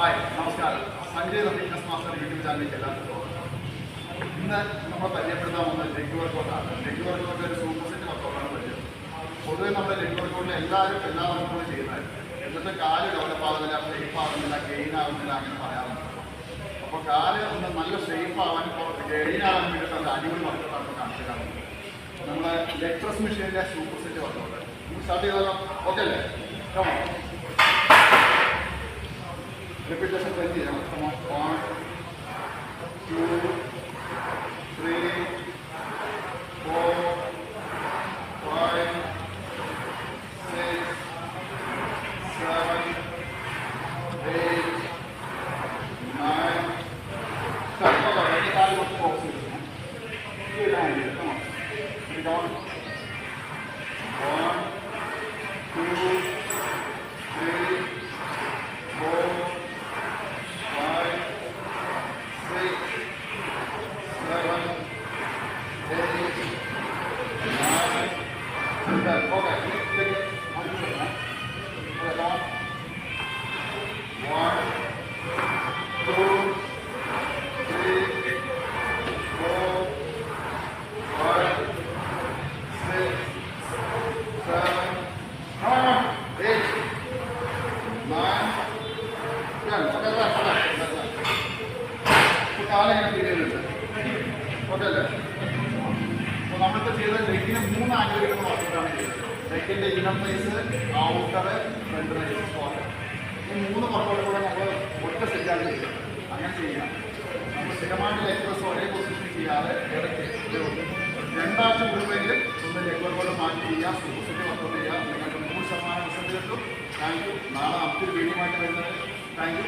Hi, നമസ്കാരം. Sanjay fitness master YouTube ചാനലിലേക്ക് എല്ലാവർക്കും സ്വാഗതം. ഇന്ന് നമ്മൾ പരിചയപ്പെടുത്താൻ പോകുന്നത് ലെഗ് വർക്കൗട്ടാണ്. ലെഗ് വർക്കൗട്ട് ഒരു സൂപ്പർ സെറ്റ് വർക്കൗട്ടാണ് പരിചയം. പൊതുവെ നമ്മുടെ ലെഗ് വർക്കൗട്ടിൽ എല്ലാ വർക്കൗട്ടും ചെയ്യുന്നത് എന്നിട്ട് കാല് ഡെവലപ്പ് ആകുന്നില്ല, ഷേപ്പ് ആകുന്നില്ല, ഗെയിൻ ആകുന്നില്ല, അങ്ങനെ പറയാറുണ്ട്. അപ്പോൾ കാല് ഒന്ന് നല്ല ഷേപ്പ് ആവാൻ, ഗെയിൻ ആവാൻ വേണ്ടിയിട്ടുള്ള അടിപൊളി വർക്കൗട്ടാണ് കാണിച്ചിട്ടാണ് നമ്മുടെ ലെഗ് പ്രസ് മെഷീനിലെ സൂപ്പർ സെറ്റ് വർക്കൗട്ട്. നമുക്ക് സ്റ്റാർട്ട് ചെയ്താലോ? ഓക്കെ അല്ലേ? Come on. Repetition 20. Come on. 1, 2, 3, 4, 5, 6, 7, 8, 9. Start. Come on. Any kind of pose. Good hand. Come on. Keep going. 1, 2, 3, 4. നമ്മളിപ്പോൾ ചെയ്ത ലെഗിന് 3 ആംഗിളുകൾ വർക്കൗട്ടാണ് ചെയ്തത്. ലെഗിൻ്റെ inner size, outer, front size, squat. ഈ 3 വർക്കൗട്ട് കൂടെ നമ്മൾ ഒറ്റ സെറ്റാണ് ചെയ്തത്. അങ്ങനെ ചെയ്യാം. നമ്മൾ സ്ഥിരമായിട്ട് ലെഗ് പ്രസ് ഒരേ പൊസിഷൻ ചെയ്യാതെ ഇടയ്ക്ക് 2 ആഴ്ച കൂടുമ്പോഴെങ്കിലും ഒന്ന് ലെഗ് വർക്കൗട്ട് മാറ്റി ചെയ്യാം, സൂപ്പർ സെറ്റ് വർക്കൗട്ട് ചെയ്യാം. നിങ്ങൾക്ക് 100% റിസൾട്ട് കിട്ടും. Thank you. നാളെ മറ്റൊരു വീഡിയോ ആയിട്ട് വരുന്നത്. Thank you.